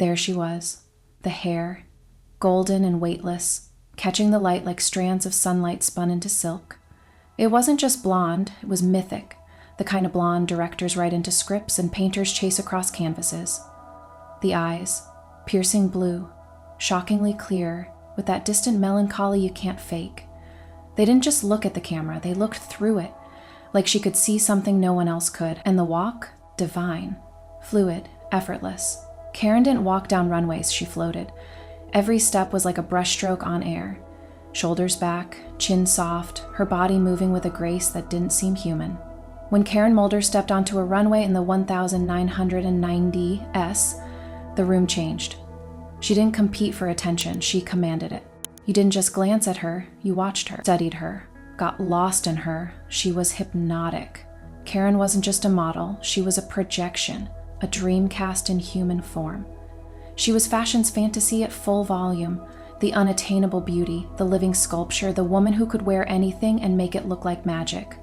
There she was, the hair, golden and weightless, catching the light like strands of sunlight spun into silk. It wasn't just blonde, it was mythic, the kind of blonde directors write into scripts and painters chase across canvases. The eyes, piercing blue, shockingly clear, with that distant melancholy you can't fake. They didn't just look at the camera, they looked through it, like she could see something no one else could. And the walk, divine, fluid, effortless. Karen didn't walk down runways, she floated. Every step was like a brushstroke on air. Shoulders back, chin soft, her body moving with a grace that didn't seem human. When Karen Mulder stepped onto a runway in the 1990s, the room changed. She didn't compete for attention, she commanded it. You didn't just glance at her, you watched her, studied her, got lost in her. She was hypnotic. Karen wasn't just a model, she was a projection, a dream cast in human form. She was fashion's fantasy at full volume, the unattainable beauty, the living sculpture, the woman who could wear anything and make it look like magic.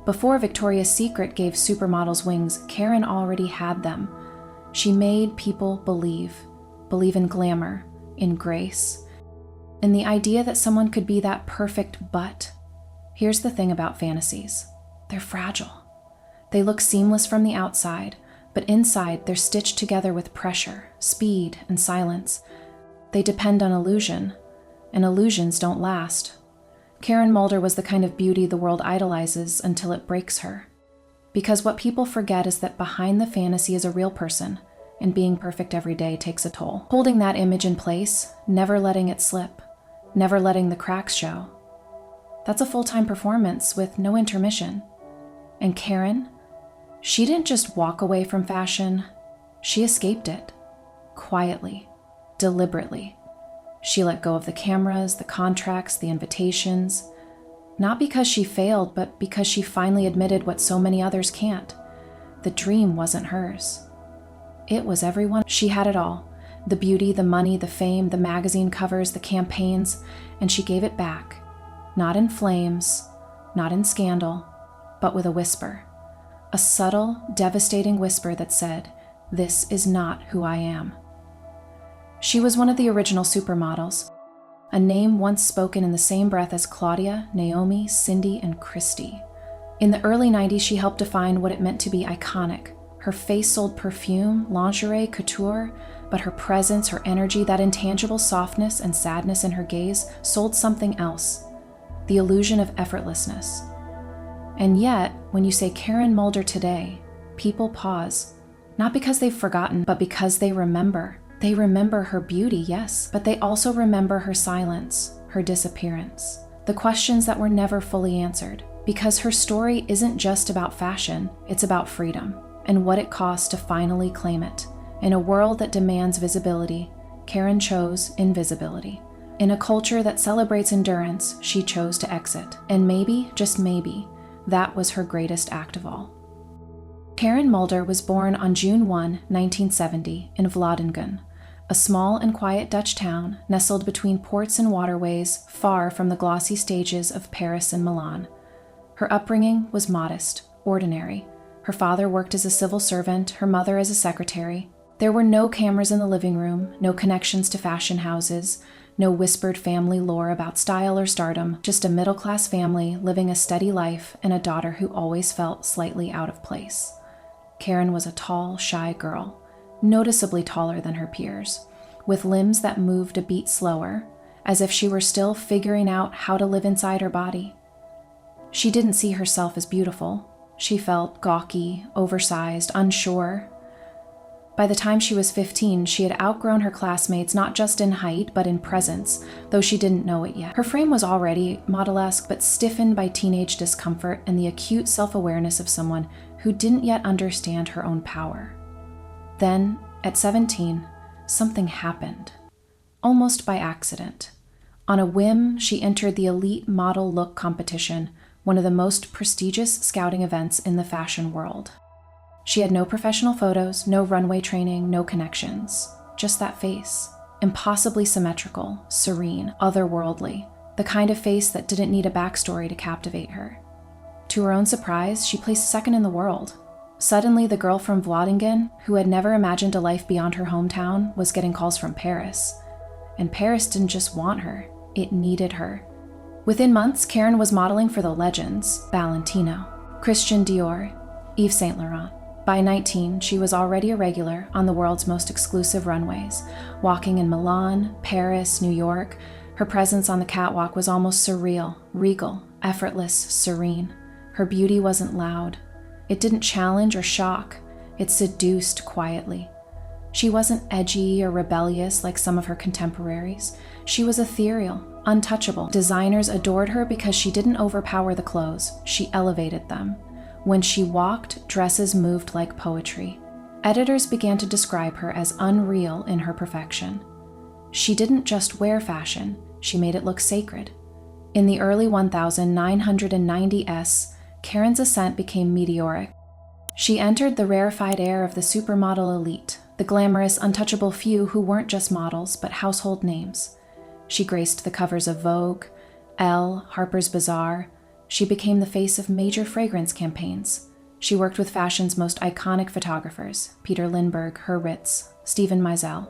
Before Victoria's Secret gave supermodels wings, Karen already had them. She made people believe in glamour, in grace, in the idea that someone could be that perfect butt. Here's the thing about fantasies. They're fragile. They look seamless from the outside, but inside they're stitched together with pressure, speed, and silence. They depend on illusion, and illusions don't last. Karen Mulder was the kind of beauty the world idolizes until it breaks her. Because what people forget is that behind the fantasy is a real person, and being perfect every day takes a toll. Holding that image in place, never letting it slip, never letting the cracks show. That's a full-time performance with no intermission. And Karen, she didn't just walk away from fashion, she escaped it. Quietly, deliberately. She let go of the cameras, the contracts, the invitations. Not because she failed, but because she finally admitted what so many others can't. The dream wasn't hers. It was everyone. She had it all. The beauty, the money, the fame, the magazine covers, the campaigns, and she gave it back. Not in flames, not in scandal, but with a whisper. A subtle, devastating whisper that said, "This is not who I am." She was one of the original supermodels, a name once spoken in the same breath as Claudia, Naomi, Cindy, and Christy. In the early 90s, she helped define what it meant to be iconic. Her face sold perfume, lingerie, couture, but her presence, her energy, that intangible softness and sadness in her gaze sold something else, the illusion of effortlessness. And yet, when you say Karen Mulder today, people pause, not because they've forgotten, but because they remember. They remember her beauty, yes, but they also remember her silence, her disappearance, the questions that were never fully answered, because her story isn't just about fashion, it's about freedom, and what it costs to finally claim it. In a world that demands visibility, Karen chose invisibility. In a culture that celebrates endurance, she chose to exit. And maybe, just maybe, that was her greatest act of all. Karen Mulder was born on June 1, 1970, in Vlodingen, a small and quiet Dutch town nestled between ports and waterways far from the glossy stages of Paris and Milan. Her upbringing was modest, ordinary. Her father worked as a civil servant, her mother as a secretary. There were no cameras in the living room, no connections to fashion houses, no whispered family lore about style or stardom, just a middle-class family living a steady life and a daughter who always felt slightly out of place. Karen was a tall, shy girl, noticeably taller than her peers, with limbs that moved a beat slower, as if she were still figuring out how to live inside her body. She didn't see herself as beautiful. She felt gawky, oversized, unsure. By the time she was 15, she had outgrown her classmates not just in height, but in presence, though she didn't know it yet. Her frame was already model-esque, but stiffened by teenage discomfort and the acute self-awareness of someone who didn't yet understand her own power. Then, at 17, something happened, almost by accident. On a whim, she entered the elite model look competition, one of the most prestigious scouting events in the fashion world. She had no professional photos, no runway training, no connections, just that face, impossibly symmetrical, serene, otherworldly, the kind of face that didn't need a backstory to captivate her. To her own surprise, she placed second in the world. Suddenly, the girl from Vlodingen, who had never imagined a life beyond her hometown, was getting calls from Paris. And Paris didn't just want her, it needed her. Within months, Karen was modeling for the legends: Valentino, Christian Dior, Yves Saint Laurent. By 19, she was already a regular on the world's most exclusive runways, walking in Milan, Paris, New York. Her presence on the catwalk was almost surreal, regal, effortless, serene. Her beauty wasn't loud. It didn't challenge or shock. It seduced quietly. She wasn't edgy or rebellious like some of her contemporaries. She was ethereal, untouchable. Designers adored her because she didn't overpower the clothes. She elevated them. When she walked, dresses moved like poetry. Editors began to describe her as unreal in her perfection. She didn't just wear fashion, she made it look sacred. In the early 1990s, Karen's ascent became meteoric. She entered the rarefied air of the supermodel elite, the glamorous, untouchable few who weren't just models, but household names. She graced the covers of Vogue, Elle, Harper's Bazaar. She became the face of major fragrance campaigns. She worked with fashion's most iconic photographers: Peter Lindbergh, Her Ritz, Steven Meisel.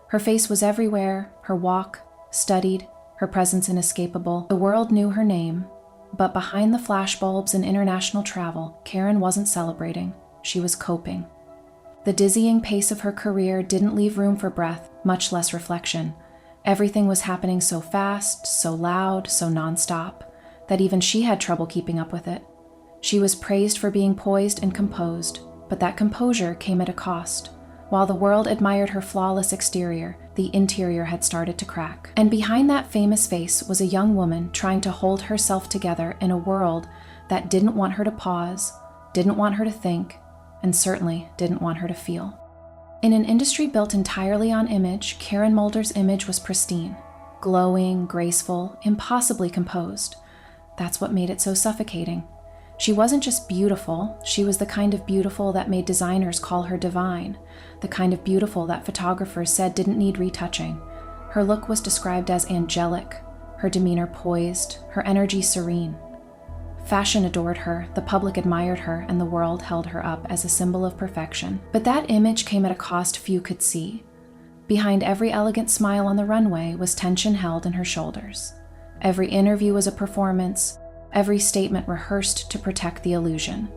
Her face was everywhere, her walk, studied, her presence inescapable. The world knew her name, but behind the flashbulbs and international travel, Karen wasn't celebrating, she was coping. The dizzying pace of her career didn't leave room for breath, much less reflection. Everything was happening so fast, so loud, so nonstop, that even she had trouble keeping up with it. She was praised for being poised and composed, but that composure came at a cost. While the world admired her flawless exterior, the interior had started to crack. And behind that famous face was a young woman trying to hold herself together in a world that didn't want her to pause, didn't want her to think, and certainly didn't want her to feel. In an industry built entirely on image, Karen Mulder's image was pristine, glowing, graceful, impossibly composed. That's what made it so suffocating. She wasn't just beautiful, she was the kind of beautiful that made designers call her divine, the kind of beautiful that photographers said didn't need retouching. Her look was described as angelic, her demeanor poised, her energy serene. Fashion adored her, the public admired her, and the world held her up as a symbol of perfection. But that image came at a cost few could see. Behind every elegant smile on the runway was tension held in her shoulders. Every interview was a performance, every statement rehearsed to protect the illusion.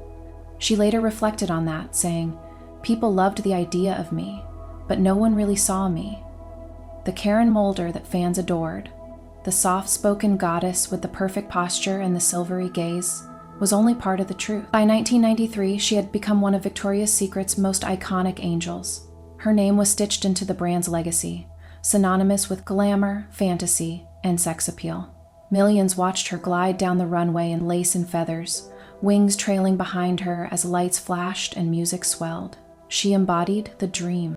She later reflected on that, saying, "People loved the idea of me, but no one really saw me. The Karen Mulder that fans adored, the soft-spoken goddess with the perfect posture and the silvery gaze, was only part of the truth." By 1993, she had become one of Victoria's Secret's most iconic angels. Her name was stitched into the brand's legacy, synonymous with glamour, fantasy, and sex appeal. Millions watched her glide down the runway in lace and feathers, wings trailing behind her as lights flashed and music swelled. She embodied the dream.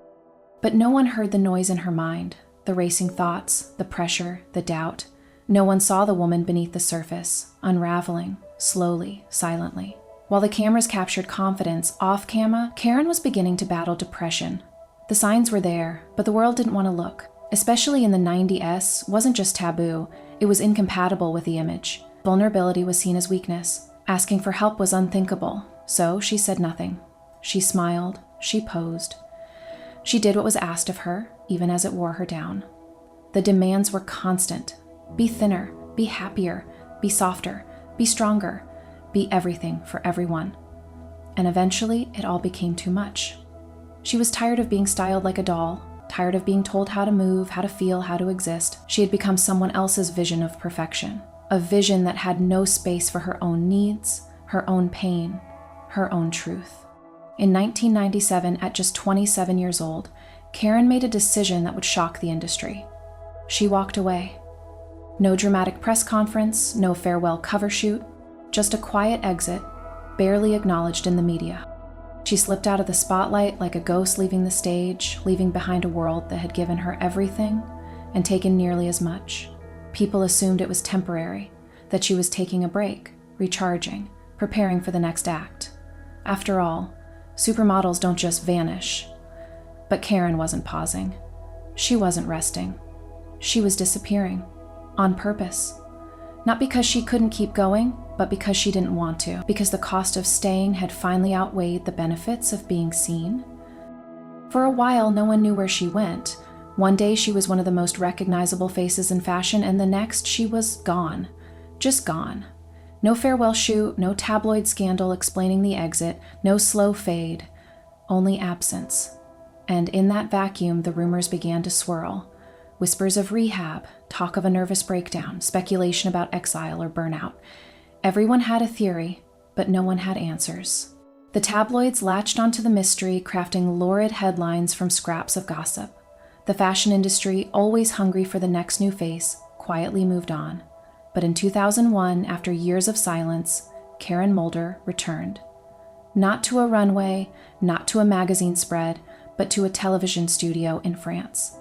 But no one heard the noise in her mind, the racing thoughts, the pressure, the doubt. No one saw the woman beneath the surface, unraveling, slowly, silently. While the cameras captured confidence off camera, Karen was beginning to battle depression. The signs were there, but the world didn't want to look. Especially in the 90s, wasn't just taboo, it was incompatible with the image. Vulnerability was seen as weakness. Asking for help was unthinkable, so she said nothing. She smiled, she posed. She did what was asked of her, even as it wore her down. The demands were constant. Be thinner, be happier, be softer, be stronger, be everything for everyone. And eventually, it all became too much. She was tired of being styled like a doll, tired of being told how to move, how to feel, how to exist. She had become someone else's vision of perfection, a vision that had no space for her own needs, her own pain, her own truth. In 1997, at just 27 years old, Karen made a decision that would shock the industry. She walked away. No dramatic press conference, no farewell cover shoot, just a quiet exit, barely acknowledged in the media. She slipped out of the spotlight like a ghost leaving the stage, leaving behind a world that had given her everything and taken nearly as much. People assumed it was temporary, that she was taking a break, recharging, preparing for the next act. After all, supermodels don't just vanish. But Karen wasn't pausing. She wasn't resting. She was disappearing, on purpose. Not because she couldn't keep going, but because she didn't want to, because the cost of staying had finally outweighed the benefits of being seen. For a while, no one knew where she went. One day she was one of the most recognizable faces in fashion, and the next she was gone. Just gone. No farewell shoot, no tabloid scandal explaining the exit, no slow fade, only absence. And in that vacuum, the rumors began to swirl. Whispers of rehab, talk of a nervous breakdown, speculation about exile or burnout. Everyone had a theory, but no one had answers. The tabloids latched onto the mystery, crafting lurid headlines from scraps of gossip. The fashion industry, always hungry for the next new face, quietly moved on. But in 2001, after years of silence, Karen Mulder returned. Not to a runway, not to a magazine spread, but to a television studio in France.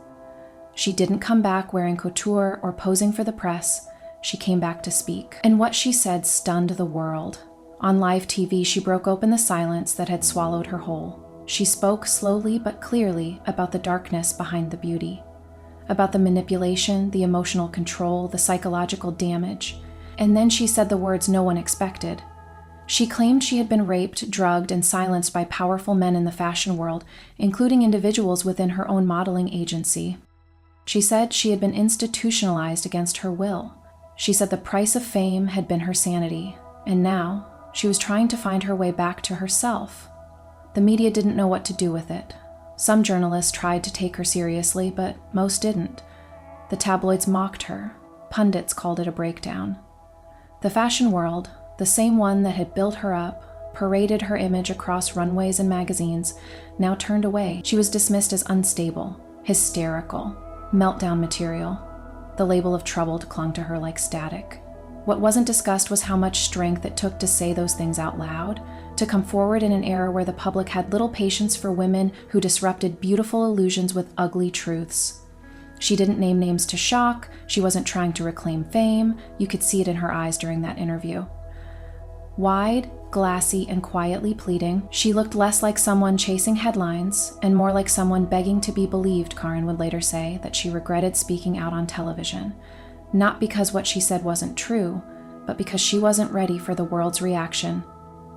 She didn't come back wearing couture or posing for the press. She came back to speak. And what she said stunned the world. On live TV, she broke open the silence that had swallowed her whole. She spoke slowly but clearly about the darkness behind the beauty, about the manipulation, the emotional control, the psychological damage. And then she said the words no one expected. She claimed she had been raped, drugged, and silenced by powerful men in the fashion world, including individuals within her own modeling agency. She said she had been institutionalized against her will. She said the price of fame had been her sanity, and now she was trying to find her way back to herself. The media didn't know what to do with it. Some journalists tried to take her seriously, but most didn't. The tabloids mocked her. Pundits called it a breakdown. The fashion world, the same one that had built her up, paraded her image across runways and magazines, now turned away. She was dismissed as unstable, hysterical, meltdown material. The label of troubled clung to her like static. What wasn't discussed was how much strength it took to say those things out loud, to come forward in an era where the public had little patience for women who disrupted beautiful illusions with ugly truths. She didn't name names to shock. She wasn't trying to reclaim fame. You could see it in her eyes during that interview. Wide, glassy, and quietly pleading, she looked less like someone chasing headlines and more like someone begging to be believed. Karen would later say that she regretted speaking out on television, not because what she said wasn't true, but because she wasn't ready for the world's reaction.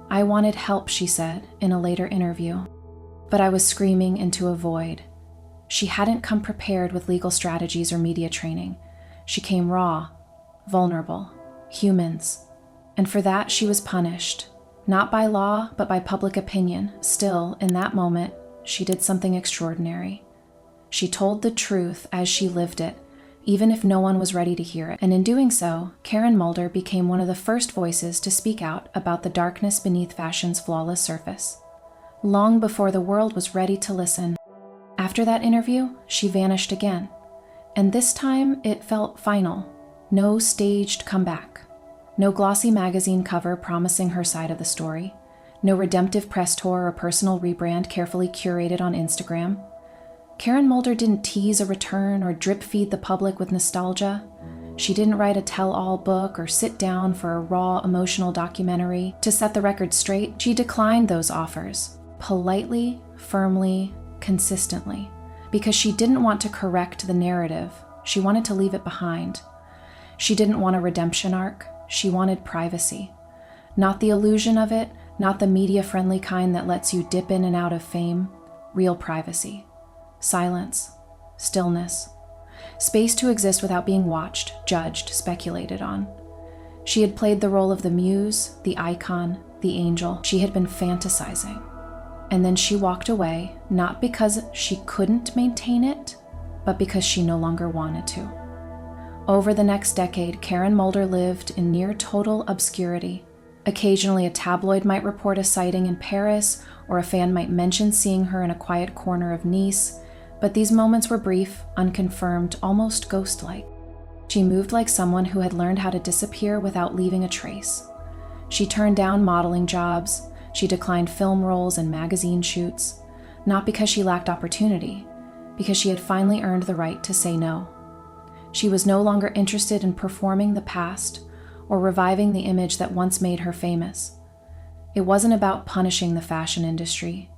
"I wanted help," she said in a later interview, "but I was screaming into a void." She hadn't come prepared with legal strategies or media training. She came raw, vulnerable, humans. And for that, she was punished, not by law, but by public opinion. Still, in that moment, she did something extraordinary. She told the truth as she lived it, even if no one was ready to hear it. And in doing so, Karen Mulder became one of the first voices to speak out about the darkness beneath fashion's flawless surface, long before the world was ready to listen. After that interview, she vanished again. And this time, it felt final. No staged comeback. No glossy magazine cover promising her side of the story. No redemptive press tour or personal rebrand carefully curated on Instagram. Karen Mulder didn't tease a return or drip feed the public with nostalgia. She didn't write a tell-all book or sit down for a raw, emotional documentary. To set the record straight, she declined those offers, politely, firmly, consistently, because she didn't want to correct the narrative. She wanted to leave it behind. She didn't want a redemption arc. She wanted privacy. Not the illusion of it, not the media-friendly kind that lets you dip in and out of fame. Real privacy. Silence. Stillness. Space to exist without being watched, judged, speculated on. She had played the role of the muse, the icon, the angel. She had been fantasizing. And then she walked away, not because she couldn't maintain it, but because she no longer wanted to. Over the next decade, Karen Mulder lived in near total obscurity. Occasionally, a tabloid might report a sighting in Paris, or a fan might mention seeing her in a quiet corner of Nice, but these moments were brief, unconfirmed, almost ghost-like. She moved like someone who had learned how to disappear without leaving a trace. She turned down modeling jobs. She declined film roles and magazine shoots, not because she lacked opportunity, because she had finally earned the right to say no. She was no longer interested in performing the past or reviving the image that once made her famous. It wasn't about punishing the fashion industry.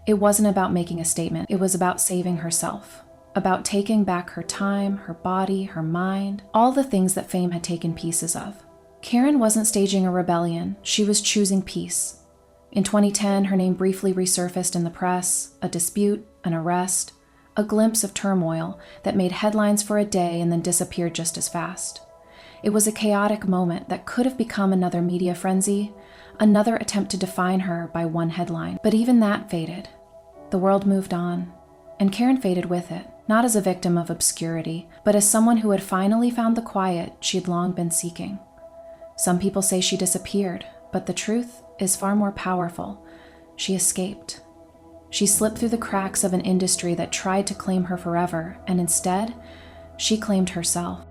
It wasn't about making a statement. It was about saving herself, about taking back her time, her body, her mind, all the things that fame had taken pieces of. Karen wasn't staging a rebellion, she was choosing peace. In 2010, her name briefly resurfaced in the press, a dispute, an arrest, a glimpse of turmoil that made headlines for a day and then disappeared just as fast. It was a chaotic moment that could have become another media frenzy, another attempt to define her by one headline. But even that faded. The world moved on, and Karen faded with it, not as a victim of obscurity, but as someone who had finally found the quiet she had long been seeking. Some people say she disappeared, but the truth is far more powerful. She escaped. She slipped through the cracks of an industry that tried to claim her forever, and instead, she claimed herself.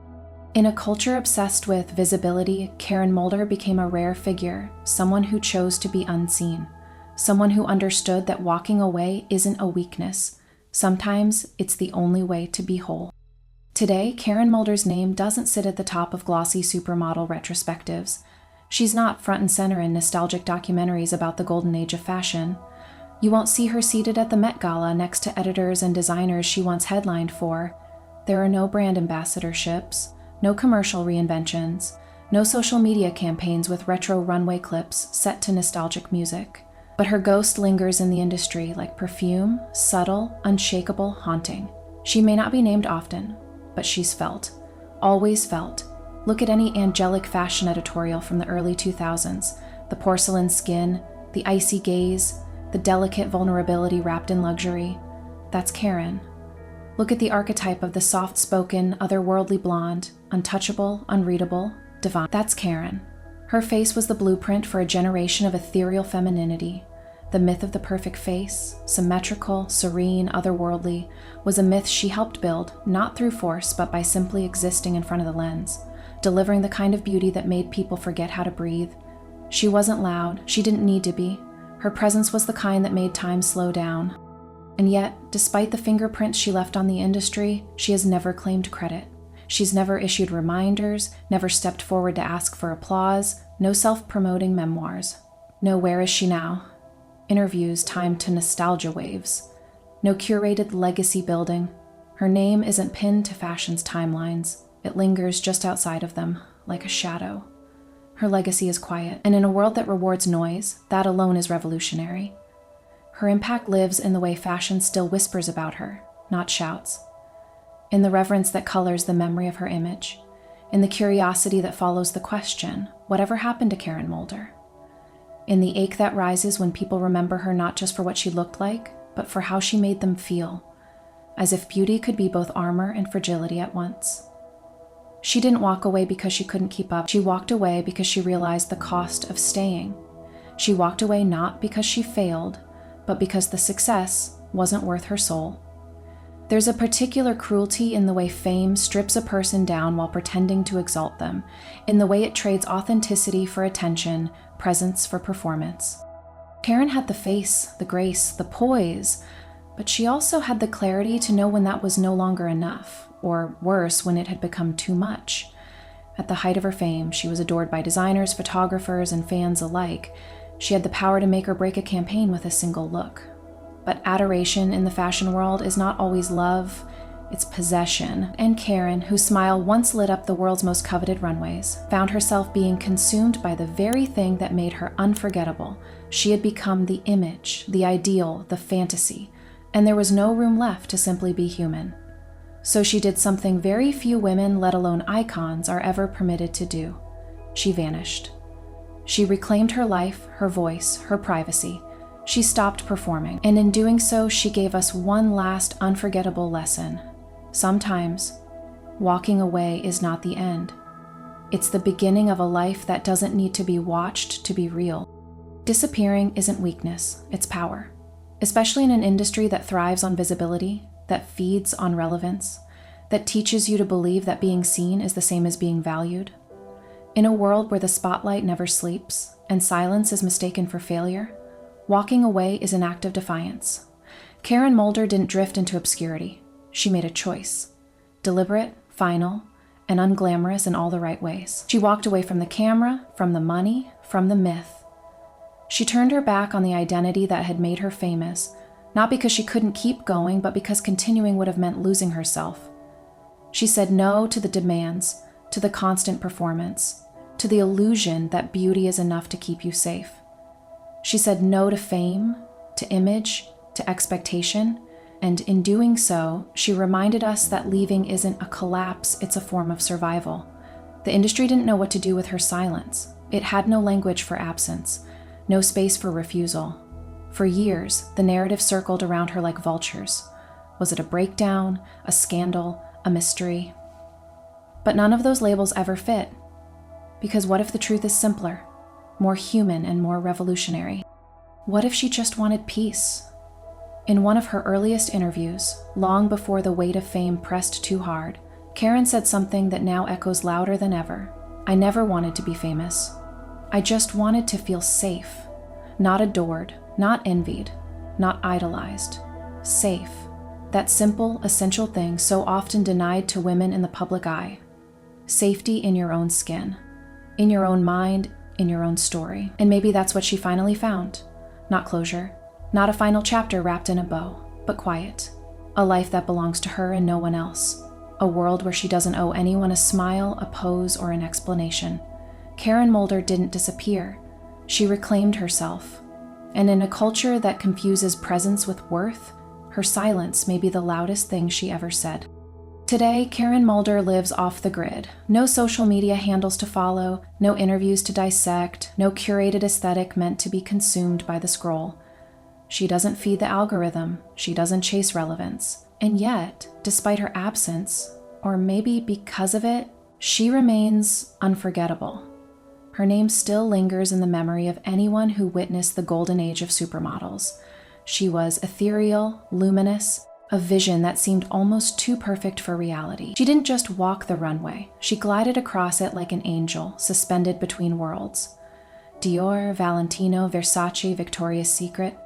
In a culture obsessed with visibility, Karen Mulder became a rare figure, someone who chose to be unseen, someone who understood that walking away isn't a weakness. Sometimes it's the only way to be whole. Today, Karen Mulder's name doesn't sit at the top of glossy supermodel retrospectives. She's not front and center in nostalgic documentaries about the golden age of fashion. You won't see her seated at the Met Gala next to editors and designers she once headlined for. There are no brand ambassadorships, no commercial reinventions, no social media campaigns with retro runway clips set to nostalgic music. But her ghost lingers in the industry like perfume, subtle, unshakable, haunting. She may not be named often, but she's felt. Always felt. Look at any angelic fashion editorial from the early 2000s. The porcelain skin, the icy gaze, the delicate vulnerability wrapped in luxury. That's Karen. Look at the archetype of the soft-spoken, otherworldly blonde, untouchable, unreadable, divine. That's Karen. Her face was the blueprint for a generation of ethereal femininity. The myth of the perfect face, symmetrical, serene, otherworldly, was a myth she helped build, not through force, but by simply existing in front of the lens, delivering the kind of beauty that made people forget how to breathe. She wasn't loud, she didn't need to be. Her presence was the kind that made time slow down. And yet, despite the fingerprints she left on the industry, she has never claimed credit. She's never issued reminders, never stepped forward to ask for applause, no self-promoting memoirs. No where is she now? Interviews timed to nostalgia waves. No curated legacy building. Her name isn't pinned to fashion's timelines. It lingers just outside of them, like a shadow. Her legacy is quiet, and in a world that rewards noise, that alone is revolutionary. Her impact lives in the way fashion still whispers about her, not shouts. In the reverence that colors the memory of her image. In the curiosity that follows the question, whatever happened to Karen Mulder? In the ache that rises when people remember her not just for what she looked like, but for how she made them feel. As if beauty could be both armor and fragility at once. She didn't walk away because she couldn't keep up. She walked away because she realized the cost of staying. She walked away not because she failed, but because the success wasn't worth her soul. There's a particular cruelty in the way fame strips a person down while pretending to exalt them, in the way it trades authenticity for attention, presence for performance. Karen had the face, the grace, the poise, but she also had the clarity to know when that was no longer enough, or worse, when it had become too much. At the height of her fame, she was adored by designers, photographers, and fans alike. She had the power to make or break a campaign with a single look. But adoration in the fashion world is not always love, it's possession. And Karen, whose smile once lit up the world's most coveted runways, found herself being consumed by the very thing that made her unforgettable. She had become the image, the ideal, the fantasy, and there was no room left to simply be human. So she did something very few women, let alone icons, are ever permitted to do. She vanished. She reclaimed her life, her voice, her privacy. She stopped performing, and in doing so, she gave us one last unforgettable lesson. Sometimes, walking away is not the end. It's the beginning of a life that doesn't need to be watched to be real. Disappearing isn't weakness, it's power. Especially in an industry that thrives on visibility, that feeds on relevance, that teaches you to believe that being seen is the same as being valued. In a world where the spotlight never sleeps and silence is mistaken for failure, walking away is an act of defiance. Karen Mulder didn't drift into obscurity. She made a choice. Deliberate, final, and unglamorous in all the right ways. She walked away from the camera, from the money, from the myth. She turned her back on the identity that had made her famous, not because she couldn't keep going, but because continuing would have meant losing herself. She said no to the demands, to the constant performance. to the illusion that beauty is enough to keep you safe. She said no to fame, to image, to expectation, and in doing so, she reminded us that leaving isn't a collapse, it's a form of survival. The industry didn't know what to do with her silence. It had no language for absence, no space for refusal. For years, the narrative circled around her like vultures. Was it a breakdown, a scandal, a mystery? But none of those labels ever fit. Because what if the truth is simpler, more human and more revolutionary? What if she just wanted peace? In one of her earliest interviews, long before the weight of fame pressed too hard, Karen said something that now echoes louder than ever. I never wanted to be famous. I just wanted to feel safe. Not adored, not envied, not idolized. Safe. That simple, essential thing so often denied to women in the public eye. Safety in your own skin. In your own mind, in your own story. And maybe that's what she finally found. Not closure. Not a final chapter wrapped in a bow, but quiet. A life that belongs to her and no one else. A world where she doesn't owe anyone a smile, a pose, or an explanation. Karen Mulder didn't disappear. She reclaimed herself. And in a culture that confuses presence with worth, her silence may be the loudest thing she ever said. Today, Karen Mulder lives off the grid. No social media handles to follow, no interviews to dissect, no curated aesthetic meant to be consumed by the scroll. She doesn't feed the algorithm, she doesn't chase relevance. And yet, despite her absence, or maybe because of it, she remains unforgettable. Her name still lingers in the memory of anyone who witnessed the golden age of supermodels. She was ethereal, luminous, a vision that seemed almost too perfect for reality. She didn't just walk the runway, she glided across it like an angel, suspended between worlds. Dior, Valentino, Versace, Victoria's Secret.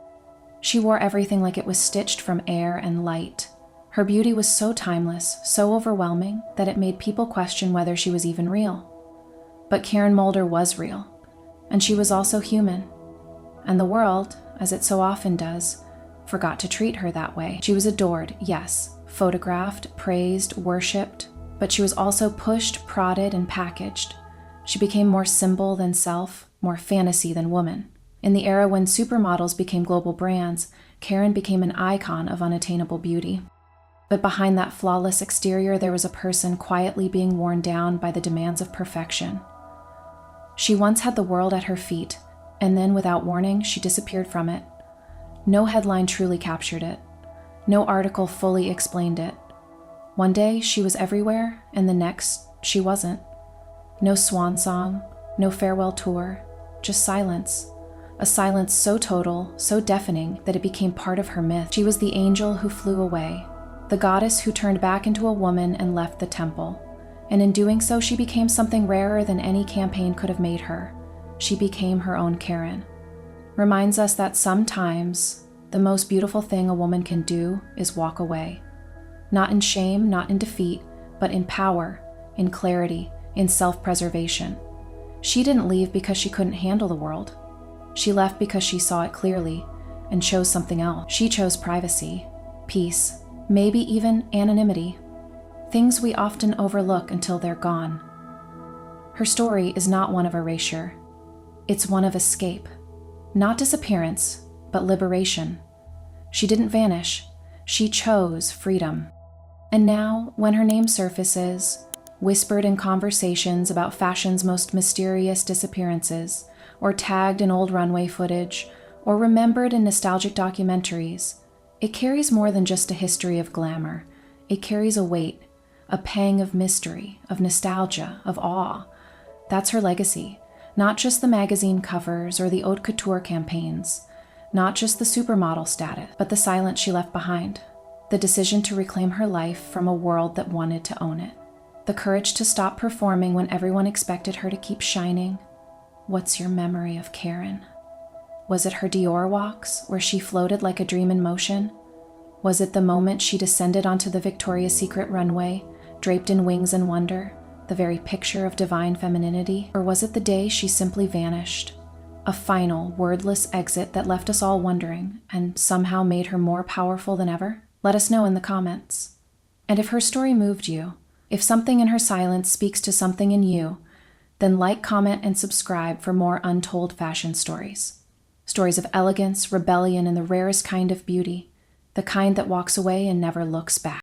She wore everything like it was stitched from air and light. Her beauty was so timeless, so overwhelming, that it made people question whether she was even real. But Karen Mulder was real, and she was also human. And the world, as it so often does, forgot to treat her that way. She was adored, yes, photographed, praised, worshipped, but she was also pushed, prodded, and packaged. She became more symbol than self, more fantasy than woman. In the era when supermodels became global brands, Karen became an icon of unattainable beauty. But behind that flawless exterior, there was a person quietly being worn down by the demands of perfection. She once had the world at her feet, and then without warning, she disappeared from it. No headline truly captured it. No article fully explained it. One day, she was everywhere, and the next, she wasn't. No swan song, no farewell tour, just silence. A silence so total, so deafening, that it became part of her myth. She was the angel who flew away, the goddess who turned back into a woman and left the temple. And in doing so, she became something rarer than any campaign could have made her. She became her own Karen. Reminds us that sometimes the most beautiful thing a woman can do is walk away. Not in shame, not in defeat, but in power, in clarity, in self-preservation. She didn't leave because she couldn't handle the world. She left because she saw it clearly and chose something else. She chose privacy, peace, maybe even anonymity. Things we often overlook until they're gone. Her story is not one of erasure. It's one of escape. Not disappearance, but liberation. She didn't vanish. She chose freedom. And now, when her name surfaces, whispered in conversations about fashion's most mysterious disappearances, or tagged in old runway footage, or remembered in nostalgic documentaries, it carries more than just a history of glamour. It carries a weight, a pang of mystery, of nostalgia, of awe. That's her legacy. Not just the magazine covers or the haute couture campaigns, not just the supermodel status, but the silence she left behind, the decision to reclaim her life from a world that wanted to own it, the courage to stop performing when everyone expected her to keep shining. What's your memory of Karen? Was it her Dior walks, where she floated like a dream in motion? Was it the moment she descended onto the Victoria's Secret runway, draped in wings and wonder, the very picture of divine femininity? Or was it the day she simply vanished? A final, wordless exit that left us all wondering and somehow made her more powerful than ever? Let us know in the comments. And if her story moved you, if something in her silence speaks to something in you, Then like, comment, and subscribe for more untold fashion stories. Stories of elegance, rebellion, and the rarest kind of beauty, the kind that walks away and never looks back.